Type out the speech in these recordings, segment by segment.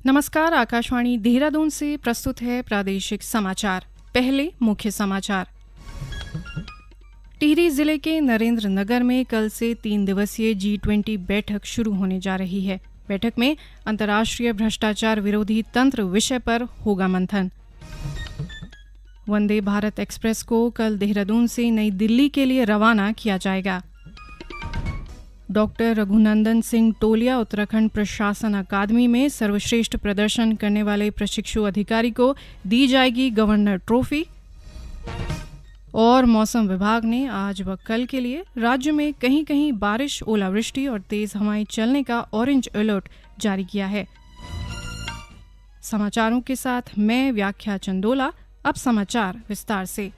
नमस्कार, आकाशवाणी देहरादून से प्रस्तुत है प्रादेशिक समाचार। पहले मुख्य समाचार। टिहरी जिले के नरेंद्र नगर में कल से 3 दिवसीय G20 बैठक शुरू होने जा रही है। बैठक में अंतर्राष्ट्रीय भ्रष्टाचार विरोधी तंत्र विषय पर होगा मंथन। वंदे भारत एक्सप्रेस को कल देहरादून से नई दिल्ली के लिए रवाना किया जाएगा। डॉक्टर रघुनंदन सिंह टोलिया उत्तराखंड प्रशासन अकादमी में सर्वश्रेष्ठ प्रदर्शन करने वाले प्रशिक्षु अधिकारी को दी जाएगी गवर्नर ट्रॉफी। और मौसम विभाग ने आज व कल के लिए राज्य में कहीं कहीं बारिश, ओलावृष्टि और तेज हवाएं चलने का ऑरेंज अलर्ट जारी किया है। समाचारों के साथ मैं व्याख्या चंदोला। अब समाचार विस्तार से।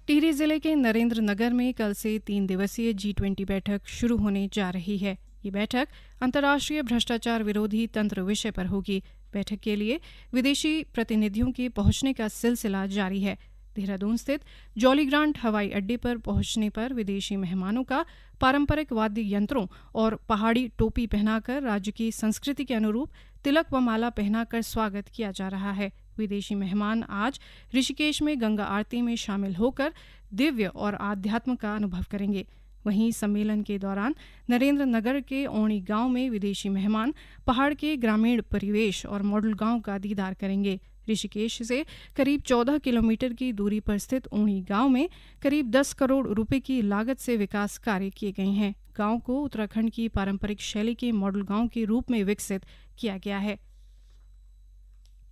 टिहरी जिले के नरेंद्र नगर में कल से 3 दिवसीय G20 बैठक शुरू होने जा रही है। ये बैठक अंतर्राष्ट्रीय भ्रष्टाचार विरोधी तंत्र विषय पर होगी। बैठक के लिए विदेशी प्रतिनिधियों के पहुंचने का सिलसिला जारी है। देहरादून स्थित जॉली ग्रांट हवाई अड्डे पर पहुंचने पर विदेशी मेहमानों का पारंपरिक वाद्य यंत्रों और पहाड़ी टोपी पहनाकर राज्य की संस्कृति के अनुरूप तिलक व माला पहनाकर स्वागत किया जा रहा है। विदेशी मेहमान आज ऋषिकेश में गंगा आरती में शामिल होकर दिव्य और आध्यात्म का अनुभव करेंगे। वहीं सम्मेलन के दौरान नरेंद्र नगर के ओणी गांव में विदेशी मेहमान पहाड़ के ग्रामीण परिवेश और मॉडल गांव का दीदार करेंगे। ऋषिकेश से करीब 14 किलोमीटर की दूरी पर स्थित ओणी गांव में करीब 10 करोड़ रुपए की लागत से विकास कार्य किए गए हैं। गांव को उत्तराखंड की पारंपरिक शैली के मॉडल गांव के रूप में विकसित किया गया है।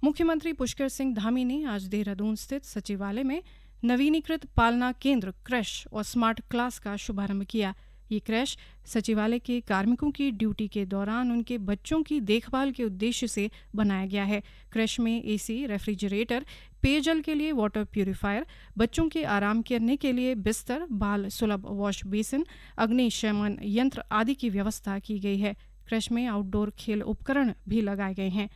मुख्यमंत्री पुष्कर सिंह धामी ने आज देहरादून स्थित सचिवालय में नवीनीकृत पालना केंद्र क्रैश और स्मार्ट क्लास का शुभारंभ किया। ये क्रैश सचिवालय के कार्मिकों की ड्यूटी के दौरान उनके बच्चों की देखभाल के उद्देश्य से बनाया गया है। क्रैश में एसी, रेफ्रिजरेटर, पेयजल के लिए वाटर प्यूरिफायर, बच्चों के आराम करने के लिए बिस्तर, बाल सुलभ वॉश बेसिन, अग्निशमन यंत्र आदि की व्यवस्था की गई है। क्रैश में आउटडोर खेल उपकरण भी लगाए गए हैं।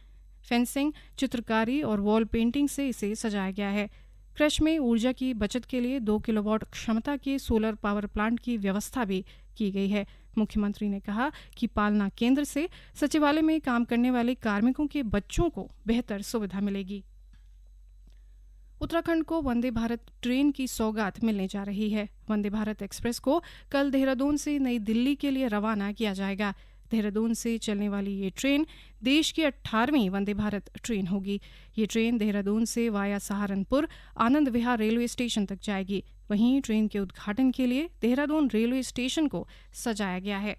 फेंसिंग, चित्रकारी और वॉल पेंटिंग से इसे सजाया गया है। क्रैश में ऊर्जा की बचत के लिए 2 किलोवाट क्षमता के सोलर पावर प्लांट की व्यवस्था भी की गई है। मुख्यमंत्री ने कहा कि पालना केंद्र से सचिवालय में काम करने वाले कार्मिकों के बच्चों को बेहतर सुविधा मिलेगी। उत्तराखंड को वंदे भारत ट्रेन की सौगात मिलने जा रही है। वंदे भारत एक्सप्रेस को कल देहरादून से नई दिल्ली के लिए रवाना किया जाएगा। देहरादून से चलने वाली ये ट्रेन देश की 18वीं वंदे भारत ट्रेन होगी। ये ट्रेन देहरादून से via Saharanpur Anand Vihar railway station तक जाएगी। वहीं ट्रेन के उद्घाटन के लिए देहरादून रेलवे स्टेशन को सजाया गया है।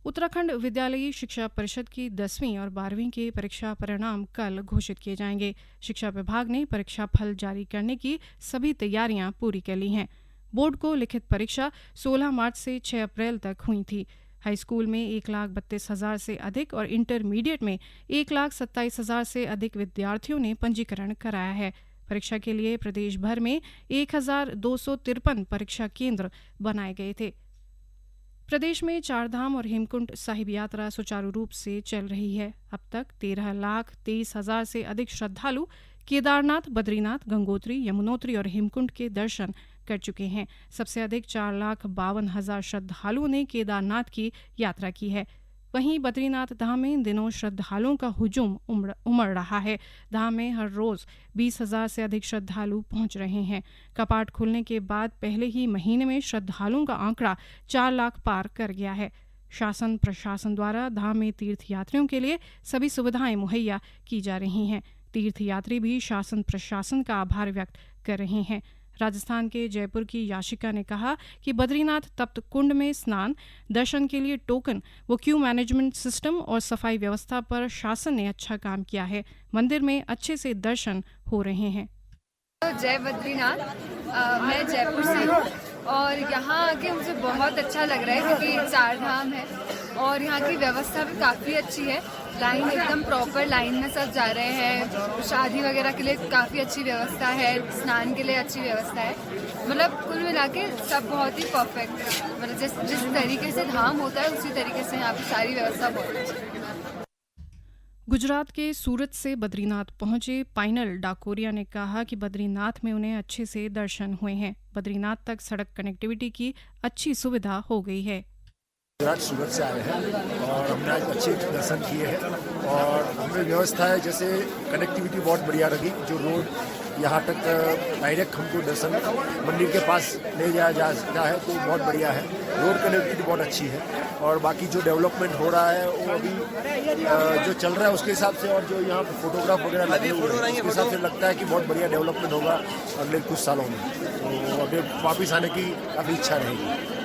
उत्तराखंड विद्यालयी शिक्षा परिषद की 10वीं और 12वीं के परीक्षा परिणाम कल घोषित किए जाएंगे। शिक्षा विभाग ने परीक्षा फल जारी करने की सभी तैयारियां पूरी कर ली हैं। बोर्ड को लिखित परीक्षा 16 मार्च से 6 अप्रैल तक हुई थी। हाई स्कूल में 1,32,000 से अधिक और इंटरमीडिएट में 1,27,000 से अधिक विद्यार्थियों ने पंजीकरण कराया है। परीक्षा के लिए प्रदेश भर में 1,253 परीक्षा केंद्र बनाए गए थे। प्रदेश में चारधाम और हेमकुंड साहिब यात्रा सुचारू रूप से चल रही है। अब तक 13,23,000 से अधिक श्रद्धालु केदारनाथ, बद्रीनाथ, गंगोत्री, यमुनोत्री और हेमकुंड के दर्शन कर चुके हैं। सबसे अधिक 4,52,000 श्रद्धालुओं ने केदारनाथ की यात्रा की है। वहीं बद्रीनाथ धाम में इन दिनों श्रद्धालुओं का हुजूम उमड़ रहा है। धाम में हर रोज 20,000 से अधिक श्रद्धालु पहुंच रहे हैं। कपाट खुलने के बाद पहले ही महीने में श्रद्धालुओं का आंकड़ा 4 लाख पार कर गया है। शासन प्रशासन द्वारा धाम में तीर्थयात्रियों के लिए सभी सुविधाएं मुहैया की जा रही हैं। तीर्थयात्री भी शासन प्रशासन का आभार व्यक्त कर रहे हैं। राजस्थान के जयपुर की याशिका ने कहा कि बद्रीनाथ तप्त कुंड में स्नान, दर्शन के लिए टोकन व क्यू मैनेजमेंट सिस्टम और सफाई व्यवस्था पर शासन ने अच्छा काम किया है। मंदिर में अच्छे से दर्शन हो रहे हैं। जय बद्रीनाथ। मैं जयपुर से हूँ और यहाँ आके मुझे बहुत अच्छा लग रहा है क्योंकि 4 धाम है और यहाँ की व्यवस्था भी काफ़ी अच्छी है। लाइन एकदम प्रॉपर लाइन में सब जा रहे हैं। शादी वगैरह के लिए काफ़ी अच्छी व्यवस्था है, स्नान के लिए अच्छी व्यवस्था है। मतलब कुल मिला के सब बहुत ही परफेक्ट है। मतलब जिस तरीके से धाम होता है उसी तरीके से यहाँ पे सारी व्यवस्था बहुत अच्छी है। गुजरात के सूरत से बद्रीनाथ पहुंचे पाइनल डाकोरिया ने कहा कि बद्रीनाथ में उन्हें अच्छे से दर्शन हुए हैं। बद्रीनाथ तक सड़क कनेक्टिविटी की अच्छी सुविधा हो गई है। गुजरात सूरत से आए हैं और हमने आज अच्छे दर्शन किए हैं और हमें व्यवस्था है, जैसे कनेक्टिविटी बहुत बढ़िया लगी। जो रोड यहाँ तक डायरेक्ट हमको दर्शन मंदिर के पास ले जाया जा सकता है तो बहुत बढ़िया है। रोड कनेक्टिविटी बहुत अच्छी है और बाकी जो डेवलपमेंट हो रहा है वो अभी जो चल रहा है उसके हिसाब से, और जो यहाँ फोटोग्राफ वगैरह लगे हुए हैं उसके हिसाब से लगता है कि बहुत बढ़िया डेवलपमेंट होगा अगले कुछ सालों में। तो अभी वापस आने की काफ़ी इच्छा रहेगी।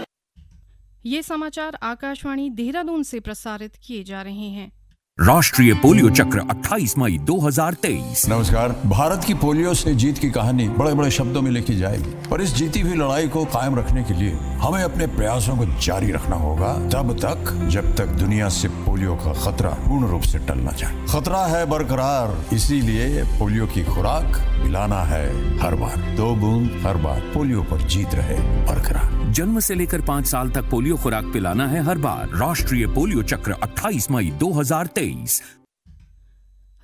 ये समाचार आकाशवाणी देहरादून से प्रसारित किए जा रहे हैं। राष्ट्रीय पोलियो चक्र 28 मई 2023। नमस्कार। भारत की पोलियो से जीत की कहानी बड़े बड़े शब्दों में लिखी जाएगी, पर इस जीती हुई लड़ाई को कायम रखने के लिए हमें अपने प्रयासों को जारी रखना होगा तब तक जब तक दुनिया से पोलियो का खतरा पूर्ण रूप से टल न जाए। खतरा है बरकरार, इसीलिए पोलियो की खुराक पिलाना है हर बार। 2 बूंद हर बार, पोलियो पर जीत रहे बरकरार। जन्म से लेकर 5 साल तक पोलियो खुराक पिलाना है हर बार। राष्ट्रीय पोलियो चक्र 28 मई 2023।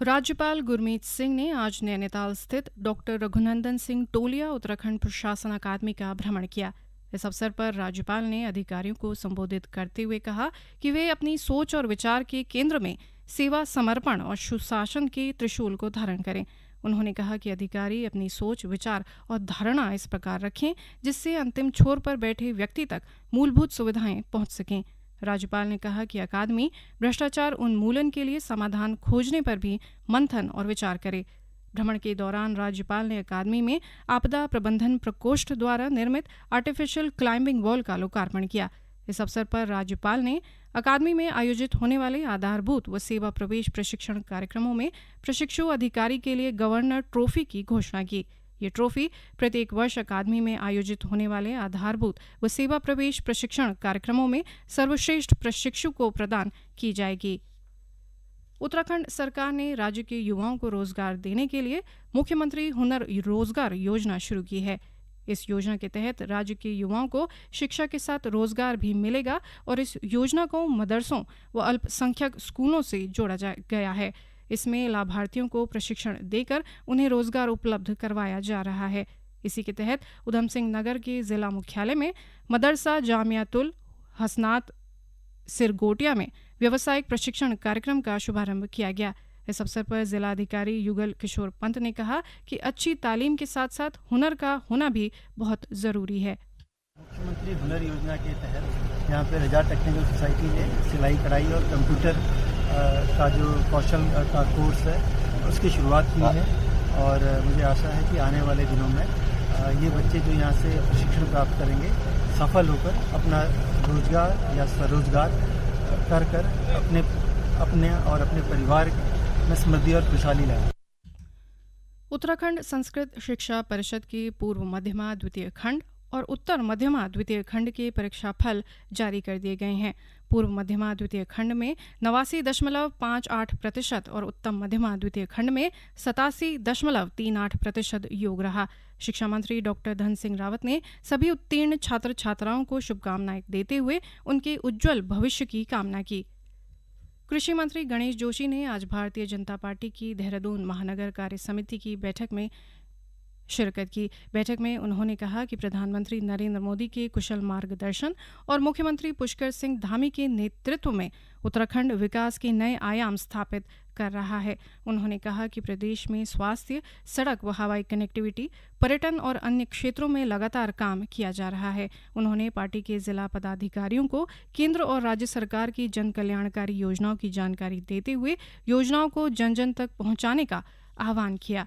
राज्यपाल गुरमीत सिंह ने आज नैनीताल स्थित डॉक्टर रघुनंदन सिंह टोलिया उत्तराखंड प्रशासन अकादमी का भ्रमण किया। इस अवसर पर राज्यपाल ने अधिकारियों को संबोधित करते हुए कहा कि वे अपनी सोच और विचार के केंद्र में सेवा, समर्पण और सुशासन के त्रिशूल को धारण करें। उन्होंने कहा कि अधिकारी अपनी सोच, विचार और धारणा इस प्रकार रखें जिससे अंतिम छोर पर बैठे व्यक्ति तक मूलभूत सुविधाएं पहुंच सकें। राज्यपाल ने कहा कि अकादमी भ्रष्टाचार उन्मूलन के लिए समाधान खोजने पर भी मंथन और विचार करे। भ्रमण के दौरान राज्यपाल ने अकादमी में आपदा प्रबंधन प्रकोष्ठ द्वारा निर्मित आर्टिफिशियल क्लाइंबिंग वॉल का लोकार्पण किया। इस अवसर पर राज्यपाल ने अकादमी में आयोजित होने वाले आधारभूत व सेवा प्रवेश प्रशिक्षण कार्यक्रमों में प्रशिक्षु अधिकारी के लिए गवर्नर ट्रॉफी की घोषणा की। ये ट्रॉफी प्रत्येक वर्ष अकादमी में आयोजित होने वाले आधारभूत व सेवा प्रवेश प्रशिक्षण कार्यक्रमों में सर्वश्रेष्ठ प्रशिक्षु को प्रदान की जाएगी। उत्तराखंड सरकार ने राज्य के युवाओं को रोजगार देने के लिए मुख्यमंत्री हुनर रोजगार योजना शुरू की है। इस योजना के तहत राज्य के युवाओं को शिक्षा के साथ रोजगार भी मिलेगा और इस योजना को मदरसों व अल्पसंख्यक स्कूलों से जोड़ा गया है। इसमें लाभार्थियों को प्रशिक्षण देकर उन्हें रोजगार उपलब्ध करवाया जा रहा है। इसी के तहत उधम सिंह नगर के जिला मुख्यालय में मदरसा जामियातुल हसनात सिरगोटिया में व्यावसायिक प्रशिक्षण कार्यक्रम का शुभारंभ किया गया। इस अवसर पर जिलाधिकारी युगल किशोर पंत ने कहा कि अच्छी तालीम के साथ साथ हुनर का होना भी बहुत ज़रूरी है। मुख्यमंत्री हुनर योजना के तहत यहाँ पे रजा टेक्निकल सोसाइटी ने सिलाई कढ़ाई और कंप्यूटर का जो कौशल का कोर्स है उसकी शुरुआत की है और मुझे आशा है कि आने वाले दिनों में ये बच्चे जो यहाँ से प्रशिक्षण प्राप्त करेंगे सफल होकर अपना रोजगार या स्वरोजगार कर अपने और अपने परिवार में समृद्धि और खुशहाली लाएं। उत्तराखंड संस्कृत शिक्षा परिषद के पूर्व मध्यमा द्वितीय खंड और उत्तर मध्यमा द्वितीय खंड के परीक्षा फल जारी कर दिए गए हैं। पूर्व मध्यमा द्वितीय खंड में 89.58% और उत्तम मध्यमा द्वितीय खंड में 87.38% योग रहा। शिक्षा मंत्री डॉक्टर धन सिंह रावत ने सभी उत्तीर्ण छात्र छात्राओं को शुभकामनाएं देते हुए उनके उज्जवल भविष्य की कामना की। कृषि मंत्री गणेश जोशी ने आज भारतीय जनता पार्टी की देहरादून महानगर कार्य समिति की बैठक में शिरकत की। बैठक में उन्होंने कहा कि प्रधानमंत्री नरेंद्र मोदी के कुशल मार्गदर्शन और मुख्यमंत्री पुष्कर सिंह धामी के नेतृत्व में उत्तराखंड विकास के नए आयाम स्थापित कर रहा है। उन्होंने कहा कि प्रदेश में स्वास्थ्य, सड़क व हवाई कनेक्टिविटी, पर्यटन और अन्य क्षेत्रों में लगातार काम किया जा रहा है। उन्होंने पार्टी के जिला पदाधिकारियों को केंद्र और राज्य सरकार की जन कल्याणकारी योजनाओं की जानकारी देते हुए योजनाओं को जन जन तक पहुंचाने का आह्वान किया।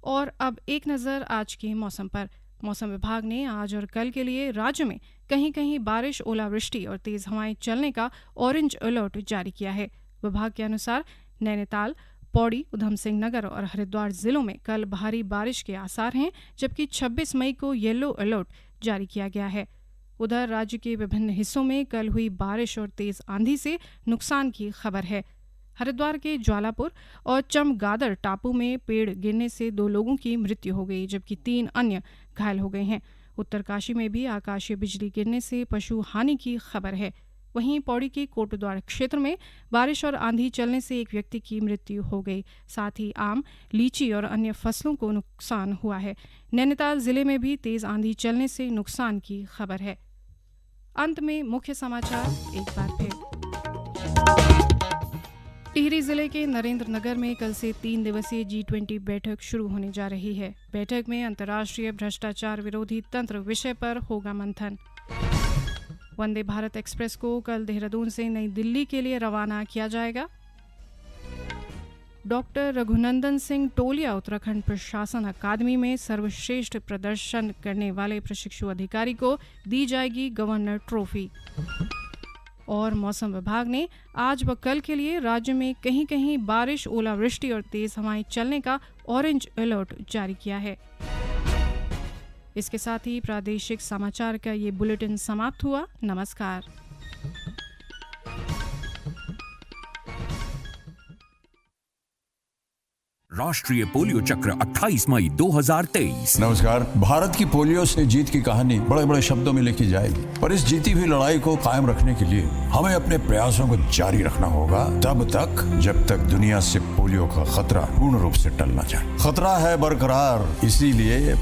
और अब एक नज़र आज के मौसम पर। मौसम विभाग ने आज और कल के लिए राज्य में कहीं कहीं बारिश, ओलावृष्टि और तेज हवाएं चलने का ऑरेंज अलर्ट जारी किया है। विभाग के अनुसार नैनीताल, पौड़ी, उधम सिंह नगर और हरिद्वार जिलों में कल भारी बारिश के आसार हैं, जबकि 26 मई को येलो अलर्ट जारी किया गया है। उधर राज्य के विभिन्न हिस्सों में कल हुई बारिश और तेज आंधी से नुकसान की खबर है। हरिद्वार के ज्वालापुर और चमगादड़ टापू में पेड़ गिरने से 2 लोगों की मृत्यु हो गई, जबकि 3 अन्य घायल हो गए हैं। उत्तरकाशी में भी आकाशीय बिजली गिरने से पशु हानि की खबर है। वहीं पौड़ी के कोटद्वार क्षेत्र में बारिश और आंधी चलने से एक व्यक्ति की मृत्यु हो गई। साथ ही आम, लीची और अन्य फसलों को नुकसान हुआ है। नैनीताल जिले में भी तेज आंधी चलने से नुकसान की खबर है। अंत में मुख्य समाचार एक बार फिर। टिहरी जिले के नरेंद्र नगर में कल से 3 दिवसीय G20 बैठक शुरू होने जा रही है। बैठक में अंतर्राष्ट्रीय भ्रष्टाचार विरोधी तंत्र विषय पर होगा मंथन। वंदे भारत एक्सप्रेस को कल देहरादून से नई दिल्ली के लिए रवाना किया जाएगा। डॉक्टर रघुनंदन सिंह टोलिया उत्तराखंड प्रशासन अकादमी में सर्वश्रेष्ठ प्रदर्शन करने वाले प्रशिक्षु अधिकारी को दी जाएगी गवर्नर ट्रॉफी। और मौसम विभाग ने आज व कल के लिए राज्य में कहीं कहीं बारिश, ओलावृष्टि और तेज हवाएं चलने का ऑरेंज अलर्ट जारी किया है। इसके साथ ही प्रादेशिक समाचार का ये बुलेटिन समाप्त हुआ। नमस्कार। राष्ट्रीय पोलियो चक्र 28 मई 2023। नमस्कार। भारत की पोलियो से जीत की कहानी बड़े बड़े शब्दों में लिखी जाएगी, पर इस जीती हुई लड़ाई को कायम रखने के लिए हमें अपने प्रयासों को जारी रखना होगा, तब तक जब तक दुनिया से पोलियो का खतरा पूर्ण रूप से टल न जाए। खतरा है बरकरार, इसीलिए